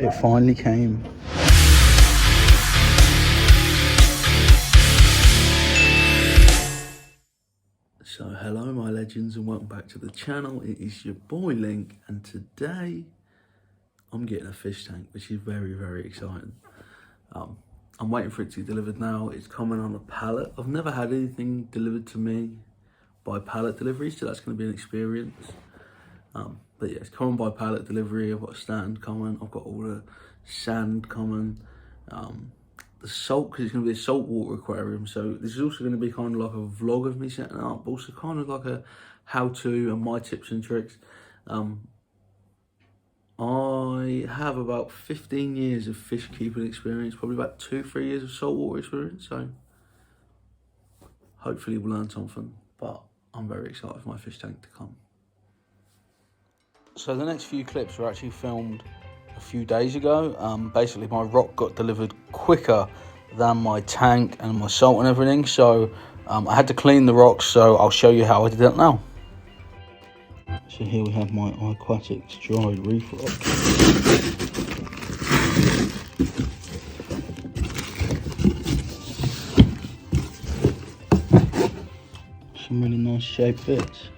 It finally came. So hello my legends and welcome back to the channel. It is your boy Link and today I'm getting a fish tank, which is very, very exciting. I'm waiting for it to be delivered now. It's coming on a pallet. I've never had anything delivered to me by pallet delivery, so that's going to be an experience. But yeah, it's coming by pallet delivery. I've got a stand coming. I've got all the sand coming. The salt, because it's going to be a saltwater aquarium. So this is also going to be kind of like a vlog of me setting it up. Also kind of like a how-to and my tips and tricks. I have about 15 years of fish keeping experience, probably about 2-3 years of saltwater experience, so hopefully we'll learn something, but I'm very excited for my fish tank to come. So the next few clips were actually filmed a few days ago. Basically my rock got delivered quicker than my tank and my salt and everything, so I had to clean the rocks, so I'll show you how I did that now. So here we have my Aquastart dried reef rock. Some really nice shaped bits.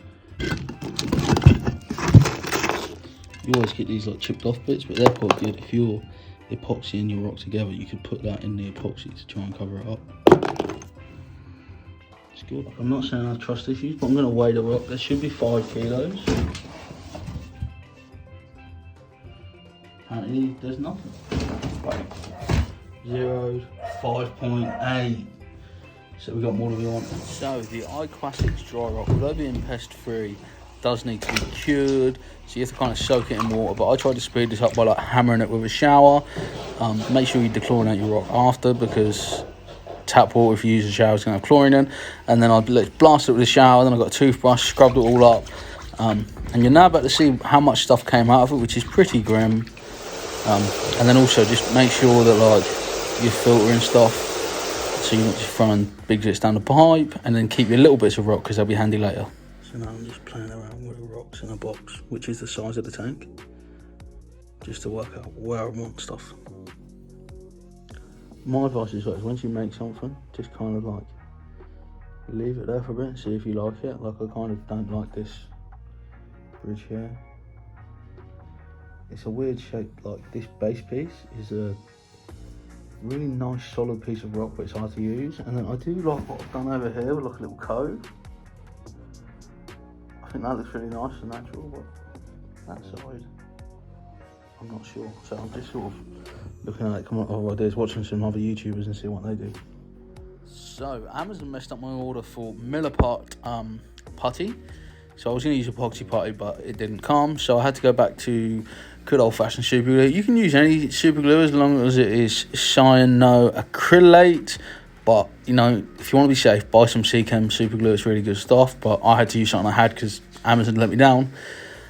You always get these like chipped off bits, but they're quite good. If you're epoxying your rock together, you could put that in the epoxy to try and cover it up. It's good. I'm not saying I have trust issues, but I'm going to weigh the rock. There should be 5 kilos. Apparently there's nothing. Right. 0, 5.8. So we got more than we want. So the Aquastart dry rock, although being pest free, does need to be cured, so you have to kind of soak it in water, but I tried to speed this up by like hammering it with a shower. Make sure you dechlorinate your rock after, because tap water, if you use a shower, is going to have chlorine in. And then I blast it with a shower, then I got a toothbrush, scrubbed it all up, and you're now about to see how much stuff came out of it, which is pretty grim. And then also just make sure that like you're filtering stuff, so you're not just throwing big bits down the pipe, and then keep your little bits of rock because they'll be handy later. So now I'm just playing around with the rocks in a box, which is the size of the tank, just to work out where I want stuff. My advice is once you make something, just kind of like leave it there for a bit, see if you like it. Like I kind of don't like this bridge here. It's a weird shape. Like this base piece is a really nice solid piece of rock, but it's hard to use. And then I do like what I've done over here with like a little cove. I think that looks really nice and natural, but that side, I'm not sure. So I'm just sort of looking at it, coming up with ideas, watching some other YouTubers and see what they do. So Amazon messed up my order for Milliput putty. So I was going to use epoxy putty, but it didn't come. So I had to go back to good old-fashioned super glue. You can use any super glue as long as it is cyanoacrylate. But, you know, if you want to be safe, buy some Seachem super glue. It's really good stuff. But I had to use something I had because Amazon let me down.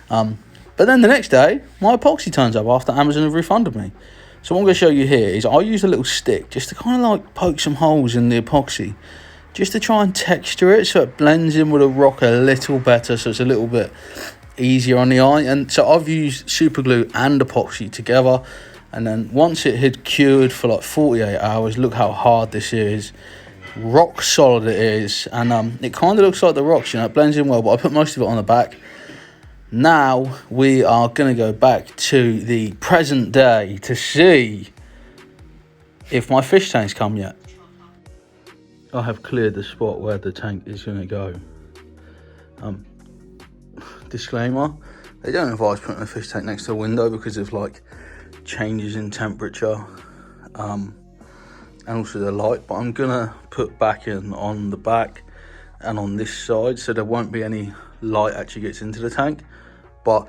But then the next day, my epoxy turns up after Amazon have refunded me. So what I'm going to show you here is I used a little stick just to kind of like poke some holes in the epoxy, just to try and texture it so it blends in with the rock a little better, so it's a little bit easier on the eye. And so I've used super glue and epoxy together, and then once it had cured for like 48 hours, look how hard this is. Rock solid it is, and it kind of looks like the rocks, you know, it blends in well, but I put most of it on the back. Now we are going to go back to the present day to see if my fish tank's come yet. I have cleared the spot where the tank is going to go. Disclaimer, they don't advise putting a fish tank next to a window because of like changes in temperature and also the light, but I'm going to put backing on the back and on this side so there won't be any light actually gets into the tank. But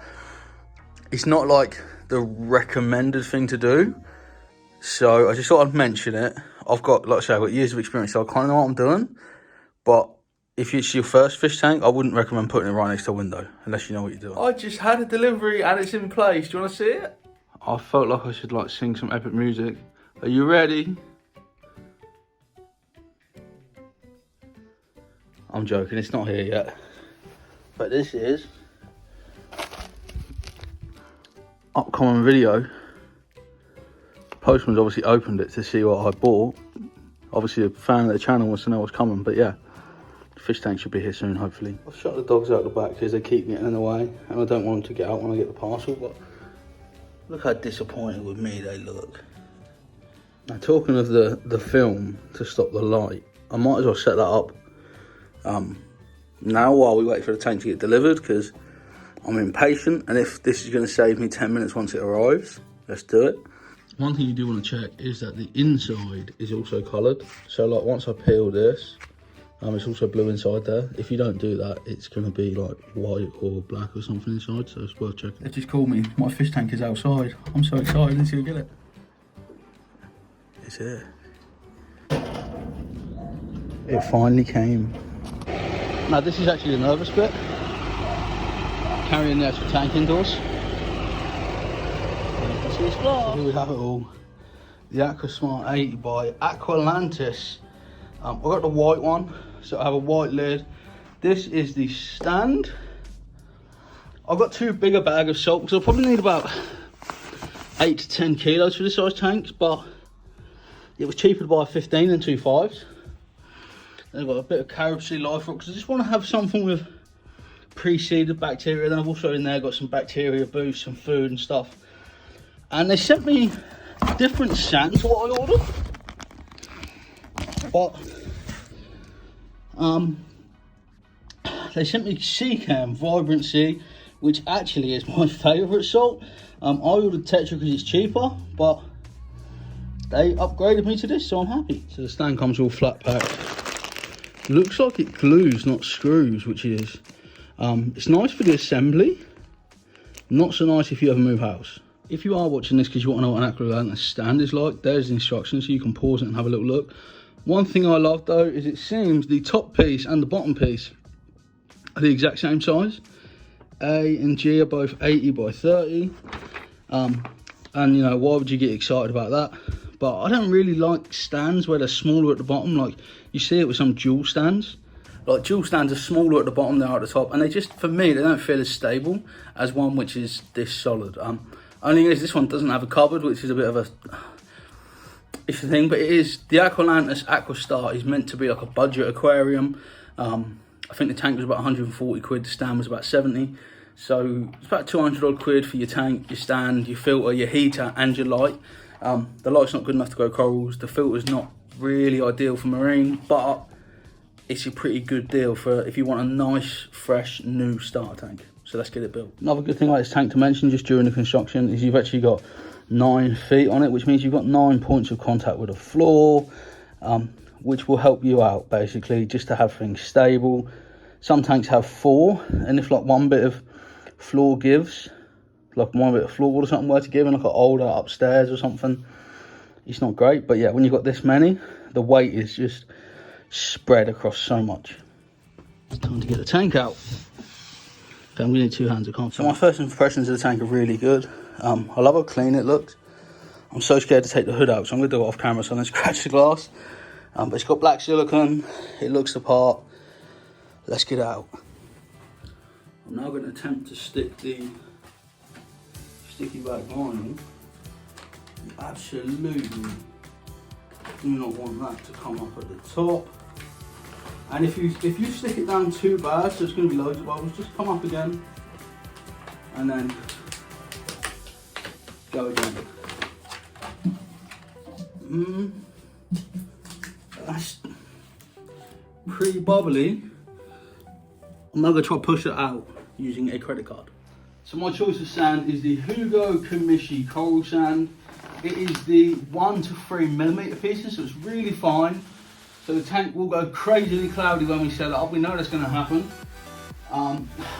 it's not like the recommended thing to do, so I just thought I'd mention it. I've got, like I say, I've got years of experience, so I kind of know what I'm doing. But if it's your first fish tank, I wouldn't recommend putting it right next to a window, unless you know what you're doing. I just had a delivery and it's in place. Do you want to see it? I felt like I should like sing some epic music. Are you ready? I'm joking, it's not here yet. But this is upcoming video postman's obviously opened it to see what I bought. Obviously a fan of the channel wants to know what's coming, but yeah, the fish tank should be here soon, hopefully. I've shut the dogs out the back because they keep getting in the way, and I don't want them to get out when I get the parcel, but look how disappointed with me they look. Now, talking of the film to stop the light, I might as well set that up now while we wait for the tank to get delivered, because I'm impatient, and if this is going to save me 10 minutes once it arrives, let's do it. One thing you do want to check is that the inside is also coloured. So like once I peel this, it's also blue inside there. If you don't do that, it's going to be like white or black or something inside, so it's worth checking. They just called me, my fish tank is outside. I'm so excited, let's go get it. It's here. It finally came. Now this is actually the nervous bit. Carrying the actual tank indoors. Here we have it all. The Aquastart 80 by Aqualantis. I've got the white one, so I have a white lid. This is the stand. I've got two bigger bags of salt, because I'll probably need about 8 to 10 kilos for this size tanks, but it was cheaper to buy 15 than 2 5s. Then I've got a bit of carib sea life rock, because I just want to have something with pre-seeded bacteria. Then I've also in there got some bacteria boost, some food and stuff. And they sent me different sands to what I ordered. But they sent me Sea Cam Vibrant Sea, which actually is my favourite salt. I ordered Tetra because it's cheaper, but they upgraded me to this, so I'm happy. So the stand comes all flat packed. Looks like it glues, not screws, which is it's nice for the assembly. Not so nice if you ever move house. If you are watching this because you want to know what an Aqualantis stand is like, there's the instructions, so you can pause it and have a little look. One thing I love though is it seems the top piece and the bottom piece are the exact same size. A and G are both 80 by 30. And you know, why would you get excited about that? But I don't really like stands where they're smaller at the bottom. Like you see it with some dual stands. Like dual stands are smaller at the bottom than at the top, and they just, for me, they don't feel as stable as one which is this solid. Only is this one doesn't have a cupboard, which is a bit of a issue thing, but it is, the Aqualantis Aquastart is meant to be like a budget aquarium. I think the tank was about 140 quid, the stand was about 70. So it's about 200 odd quid for your tank, your stand, your filter, your heater and your light. The light's not good enough to grow corals. The filter's not really ideal for marine, but it's a pretty good deal for if you want a nice, fresh, new starter tank. So let's get it built. Another good thing about this tank to mention just during the construction is you've actually got 9 feet on it, which means you've got 9 points of contact with the floor, which will help you out basically just to have things stable. Some tanks have 4, and if like one bit of floor gives, like one bit of floor or something were to give in like an older upstairs or something, it's not great. But yeah, when you've got this many, the weight is just spread across so much. It's time to get the tank out. Okay, I'm gonna need 2 hands, I can't. So my first impressions of the tank are really good. I love how clean it looks. I'm so scared to take the hood out, so I'm gonna do it off camera so I don't scratch the glass. But it's got black silicone, it looks the part. Let's get it out. I'm now gonna attempt to stick the sticky back vinyl. You absolutely do not want that to come up at the top. And if you stick it down too bad, so it's going to be loads of bubbles, just come up again and then go again. That's pretty bubbly. I'm now going to try to push it out using a credit card. So my choice of sand is the Hugo Kamishi Coral Sand. It is the 1 to 3 millimeter pieces, so it's really fine. So the tank will go crazily cloudy when we set it up. We know that's going to happen.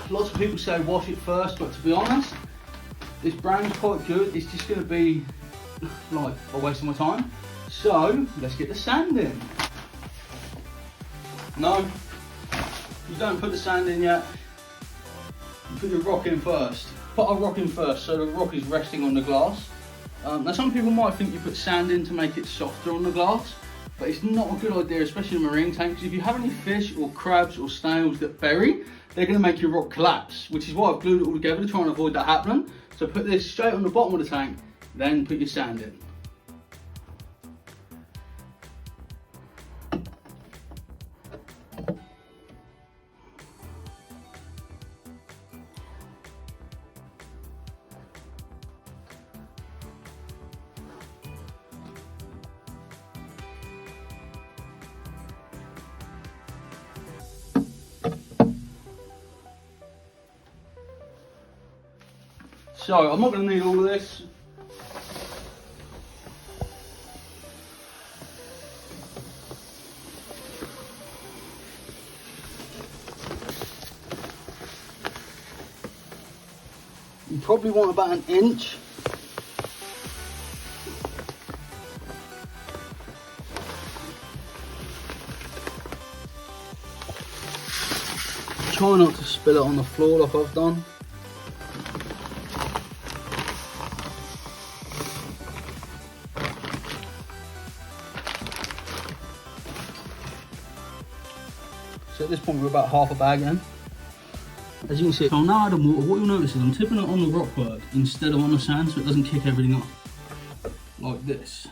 Lots of people say wash it first, but to be honest, this brand's quite good. It's just going to be like a waste of my time. So let's get the sand in. No, you don't put the sand in yet. You put your rock in first. Put a rock in first, so the rock is resting on the glass. Now some people might think you put sand in to make it softer on the glass, but it's not a good idea, especially in marine tanks. If you have any fish or crabs or snails that bury, they're going to make your rock collapse, which is why I've glued it all together to try and avoid that happening. So put this straight on the bottom of the tank, then put your sand in. So I'm not going to need all of this. You probably want about an inch. Try not to spill it on the floor like I've done. So at this point we're about half a bag in. As you can see, I'll now add water. What you'll notice is I'm tipping it on the rock work instead of on the sand so it doesn't kick everything up. Like this.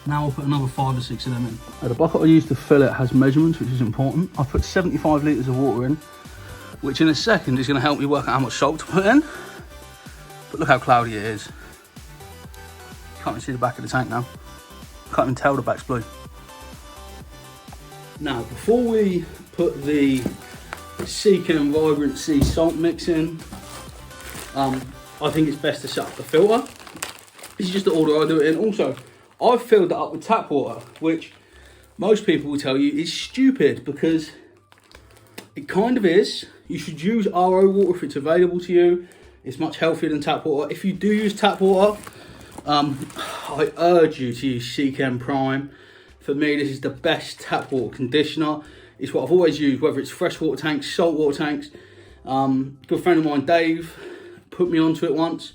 Now I'll put another 5 or 6 of them in. Now the bucket I used to fill it has measurements, which is important. I've put 75 litres of water in, which in a second is going to help me work out how much salt to put in. But look how cloudy it is. Can't even see the back of the tank now. Can't even tell the back's blue. Now, before we put the Seachem Vibrant Sea salt mix in, I think it's best to set up the filter. This is just the order I do it in. Also, I've filled that up with tap water, which most people will tell you is stupid because it kind of is. You should use RO water if it's available to you. It's much healthier than tap water. If you do use tap water, I urge you to use Seachem Prime. For me, this is the best tap water conditioner. It's what I've always used, whether it's freshwater tanks, saltwater tanks. Good friend of mine, Dave, put me onto it once.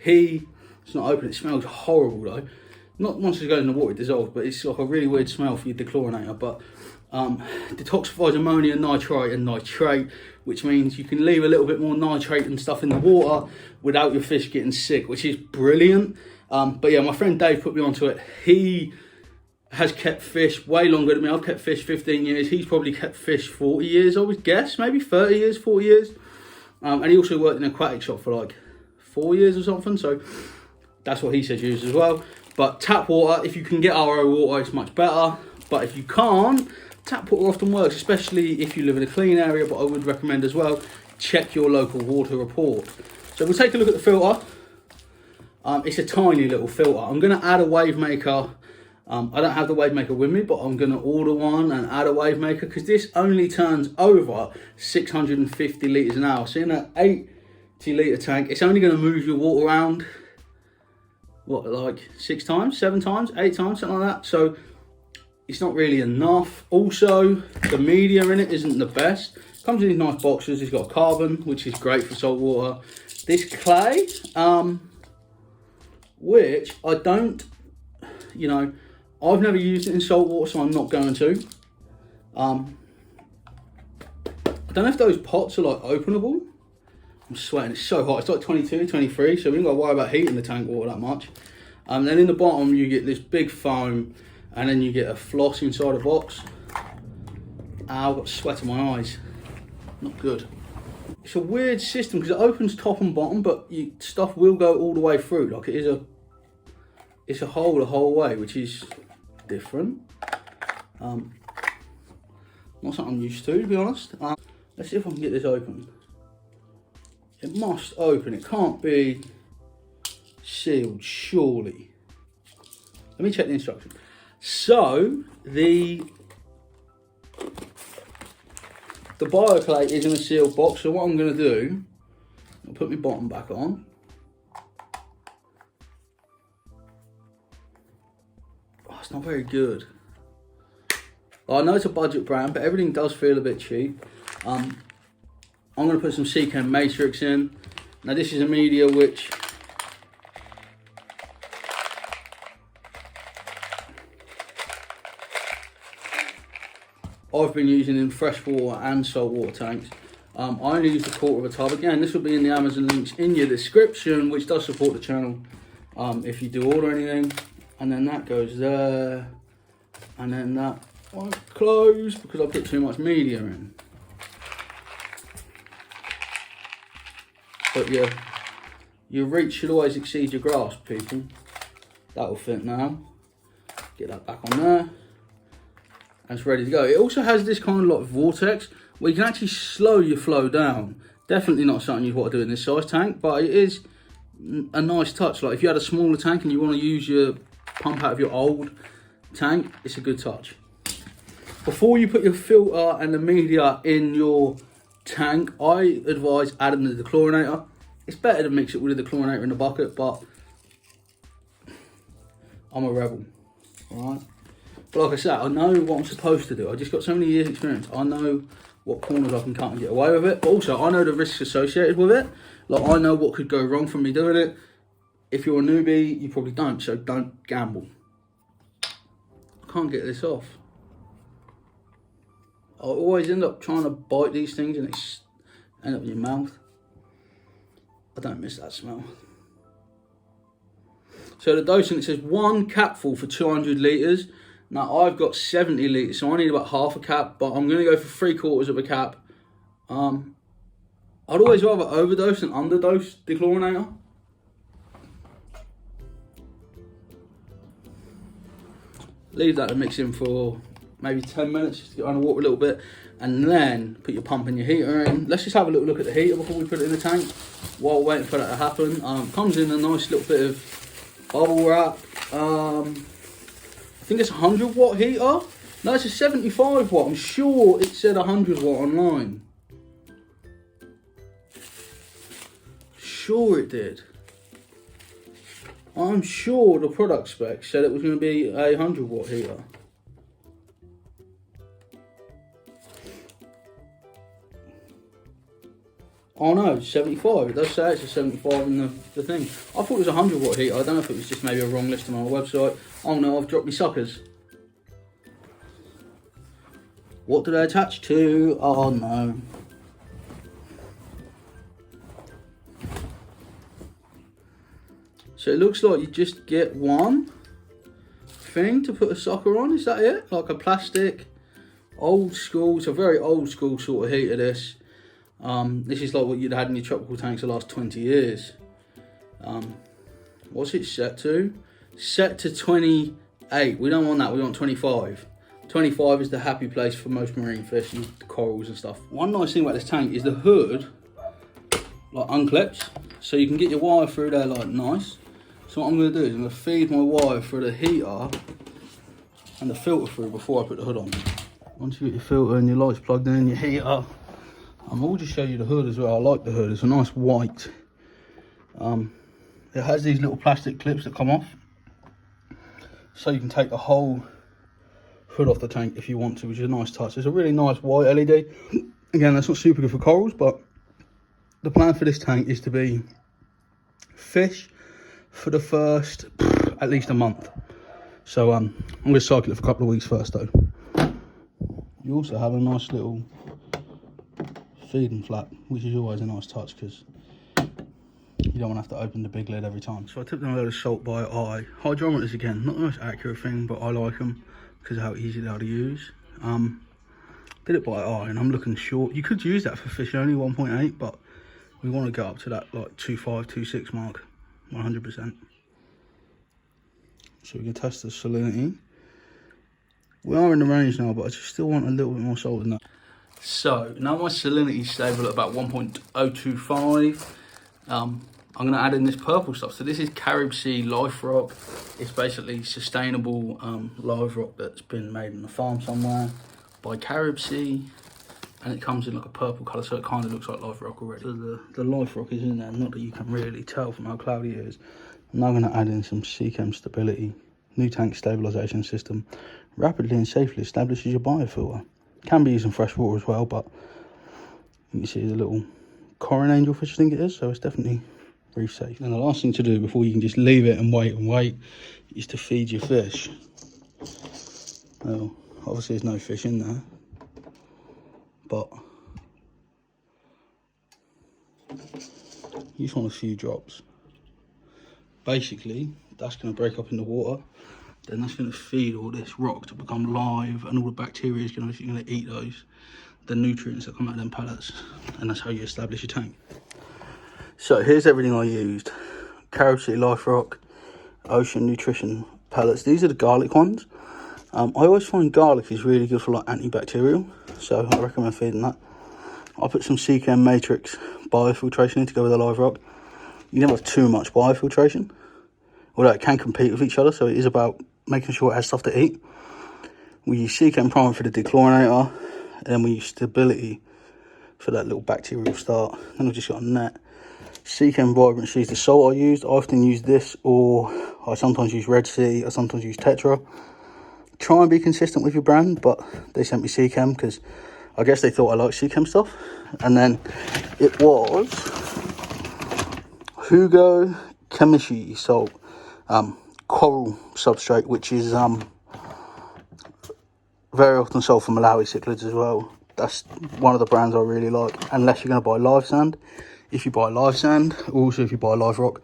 It's not open, it smells horrible though. Not once it goes in the water, it dissolves, but it's like a really weird smell for your dechlorinator. But detoxifies ammonia, nitrite and nitrate, which means you can leave a little bit more nitrate and stuff in the water without your fish getting sick, which is brilliant. But yeah, my friend Dave put me onto it. He has kept fish way longer than me. I've kept fish 15 years. He's probably kept fish 40 years, I would guess, maybe 30 years, 40 years. And he also worked in an aquatic shop for like 4 years or something. So that's what he said use as well. But tap water, if you can get RO water, it's much better. But if you can't, tap water often works, especially if you live in a clean area. But I would recommend as well, check your local water report. So we'll take a look at the filter. It's a tiny little filter. I'm going to add a wave maker. I don't have the wave maker with me, but I'm going to order one and add a wave maker because this only turns over 650 litres an hour. So in an 80 litre tank, it's only going to move your water around, what, like 6 times, 7 times, 8 times, something like that. So it's not really enough. Also, the media in it isn't the best. Comes in these nice boxes. It's got carbon, which is great for salt water. This clay, which I don't, you know, I've never used it in salt water, so I'm not going to. I don't know if those pots are like openable. I'm sweating, it's so hot. It's like 22, 23, so we don't got to worry about heating the tank water that much. Then in the bottom, you get this big foam, and then you get a floss inside a box. Ow, I've got sweat in my eyes. Not good. It's a weird system because it opens top and bottom, but stuff will go all the way through. Like it's a hole the whole way, which is different. Not something I'm used to be honest. Let's see if I can get this open. It must open, it can't be sealed, surely. Let me check the instructions. So, the BioClay is in a sealed box, so what I'm going to do, I'll put my bottom back on. Oh, it's not very good. I know it's a budget brand, but everything does feel a bit cheap. I'm going to put some Seachem Matrix in. Now this is a media which I've been using in freshwater and saltwater tanks. I only use a quarter of a tub. Again, this will be in the Amazon links in your description, which does support the channel if you do order anything. And then that goes there, and then that won't close because I put too much media in. But yeah, your reach should always exceed your grasp, people. That'll fit now. Get that back on there. And it's ready to go. It also has this kind of like vortex where you can actually slow your flow down. Definitely not something you'd want to do in this size tank, but it is a nice touch. Like if you had a smaller tank and you want to use your pump out of your old tank, it's a good touch. Before you put your filter and the media in your tank, I advise adding the dechlorinator. It's better to mix it with the dechlorinator in the bucket, but I'm a rebel, alright? But like I said, I know what I'm supposed to do. I just got so many years experience. I know what corners I can cut and get away with it, but also I know the risks associated with it. Like I know what could go wrong from me doing it. If you're a newbie, you probably don't, so don't gamble. I can't get this off. I always end up trying to bite these things and it's end up in your mouth. I don't miss that smell. So the dosing, it says 1 capful for 200 litres. Now I've got 70 litres, so I need about half a cap, but I'm going to go for 3/4 of a cap. I'd always rather overdose than underdose dechlorinator. Leave that to mix in for maybe 10 minutes just to get underwater a little bit, and then put your pump and your heater in. Let's just have a little look at the heater before we put it in the tank while waiting for that to happen. Comes in a nice little bit of bubble wrap. I think it's a 100 watt heater. No, it's a 75 watt. I'm sure it said 100 watt online. Sure it did. I'm sure the product spec said it was going to be a 100 watt heater. Oh no, it's 75. It does say it's a 75 in the thing. I thought it was a 100 watt heater. I don't know if it was just maybe a wrong listing on my website. Oh no, I've dropped my suckers. What do they attach to? Oh no. So it looks like you just get one thing to put a sucker on. Is that it? Like a plastic, old school. It's a very old school sort of heater, this. This is like what you'd had in your tropical tanks the last 20 years. What's it set to? Set to 28. We don't want that, we want 25. 25 is the happy place for most marine fish and corals and stuff. One nice thing about this tank is the hood like unclips, so you can get your wire through there like nice. So what I'm going to do is I'm going to feed my wire through the heater and the filter through before I put the hood on. Once you get your filter and your lights plugged in, your heater, I'll just show you the hood as well. I like the hood, it's a nice white. It has these little plastic clips that come off, so you can take the whole hood off the tank if you want to, which is a nice touch. It's a really nice white LED. Again, that's not super good for corals, but the plan for this tank is to be fish for the first at least a month. So I'm going to cycle it for a couple of weeks first though. You also have a nice little feeding flap, which is always a nice touch because you don't want to have to open the big lid every time. So I took them a load of salt by eye. Hydrometers again, not the most accurate thing, but I like them because of how easy they are to use. Did it by eye and I'm looking short. You could use that for fish only 1.8, but we want to go up to that like 2.5, 2.6 mark, 100%. So we can test the salinity. We are in the range now, but I just still want a little bit more salt than that. So now my salinity is stable at about 1.025. I'm going to add in this purple stuff. So this is Carib Sea life rock. It's basically sustainable live rock that's been made in a farm somewhere by Carib Sea, and it comes in like a purple colour, so it kind of looks like live rock already. So the life rock is in there, not that you can really tell from how cloudy it is. I'm now going to add in some Seachem stability, new tank stabilisation system, rapidly and safely establishes your biofilter. Can be used in fresh water as well, but you can see the little coral angel fish, I think it is, so it's definitely reef safe. And the last thing to do before you can just leave it and wait is to feed your fish. Well, obviously there's no fish in there, but you just want a few drops. Basically, that's going to break up in the water then that's going to feed all this rock to become live, and all the bacteria is going to eat the nutrients that come out of them pellets, and that's how you establish your tank. So here's everything I used: Carib Sea Life Rock, Ocean Nutrition pellets. These are the garlic ones. I always find garlic is really good for like antibacterial, so I recommend feeding that. I put some Seachem Matrix biofiltration in to go with the live rock. You never have too much biofiltration, although it can compete with each other, so it is about making sure it has stuff to eat. We use Seachem Primer for the dechlorinator, and then we use Stability for that little bacterial start. Then I've just got a net. Seachem Vibrancy is the salt I used. I often use this, or I sometimes use Red Sea, I sometimes use Tetra. Try and be consistent with your brand, but they sent me Seachem because I guess they thought I liked Seachem stuff. And then it was Hugo Kamishi salt, coral substrate, which is very often sold for Malawi cichlids as well. That's one of the brands I really like, unless you're going to buy live sand. If you buy live sand, also if you buy live rock,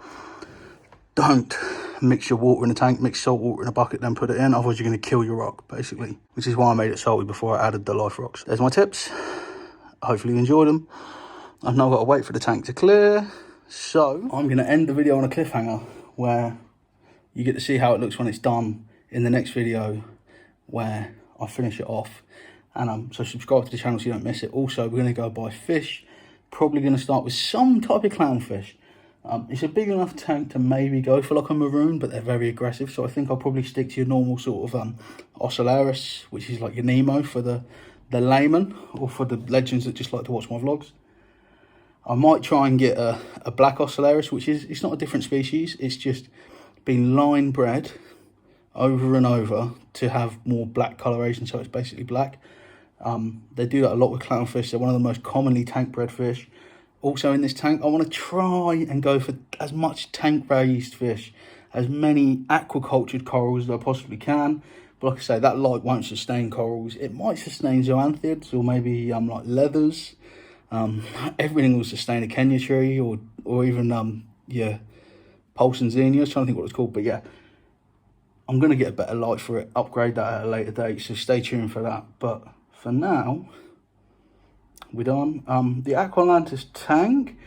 don't mix your water in a tank, mix salt water in a bucket, then put it in, otherwise you're going to kill your rock, basically. Which is why I made it salty before I added the live rocks. There's my tips. Hopefully you enjoyed them. I've now got to wait for the tank to clear, so I'm going to end the video on a cliffhanger where you get to see how it looks when it's done in the next video, where I finish it off. And so subscribe to the channel so you don't miss it. Also, we're going to go buy fish. Probably going to start with some type of clownfish. It's a big enough tank to maybe go for like a maroon, but they're very aggressive. So I think I'll probably stick to your normal sort of Ocellaris, which is like your Nemo for the layman, or for the legends that just like to watch my vlogs. I might try and get a black Ocellaris, which is, it's not a different species. It's just been line bred over and over to have more black coloration, so it's basically black. They do that a lot with clownfish. They're one of the most commonly tank bred fish. Also in this tank, I want to try and go for as much tank raised fish, as many aquacultured corals as I possibly can. But like I say, that light won't sustain corals. It might sustain zoanthids, or maybe like leathers. Everything will sustain a Kenya tree, or even yeah, Pulse and Xenia. I was trying to think what it's called, but yeah, I'm going to get a better light for it, upgrade that at a later date, so stay tuned for that. But for now, we're done. The Aqualantis tank,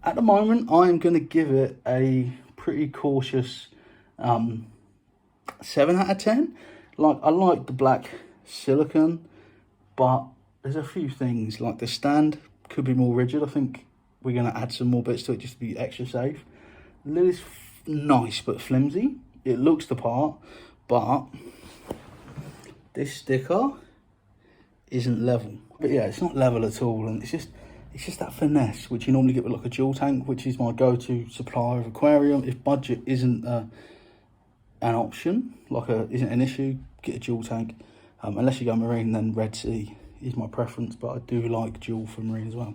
at the moment, I am going to give it a pretty cautious 7 out of 10. Like, I like the black silicone, but there's a few things, like the stand could be more rigid. I think we're going to add some more bits to it just to be extra safe. The lid is nice but flimsy. It looks the part, but this sticker isn't level. But yeah, it's not level at all, and it's just that finesse which you normally get with like a dual tank, which is my go-to supplier of aquarium. If budget isn't an option, isn't an issue, get a dual tank. Unless you go marine, then Red Sea is my preference, but I do like dual for marine as well.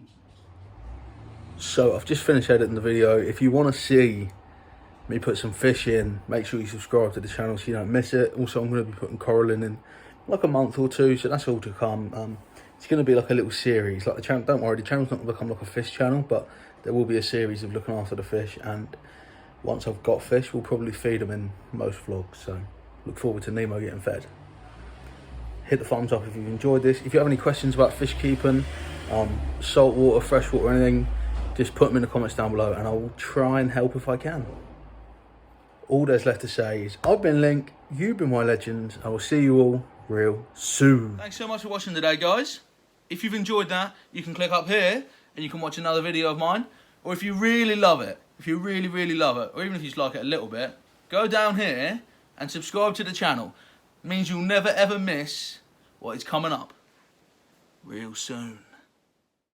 So I've just finished editing the video. If you want to see me put some fish in, make sure you subscribe to the channel so you don't miss it. Also, I'm going to be putting coralline in like a month or two, so that's all to come. It's going to be like a little series, like the channel. Don't worry, the channel's not going to become like a fish channel, but there will be a series of looking after the fish, and once I've got fish, we'll probably feed them in most vlogs. So look forward to Nemo getting fed. Hit the thumbs up if you've enjoyed this. If you have any questions about fish keeping, saltwater, freshwater, or anything, just put them in the comments down below, and I will try and help if I can. All there's left to say is, I've been Link, you've been my legends. I will see you all real soon. Thanks so much for watching today, guys. If you've enjoyed that, you can click up here and you can watch another video of mine. Or if you really love it, if you really love it, or even if you just like it a little bit, go down here and subscribe to the channel. It means you'll never ever miss what is coming up real soon.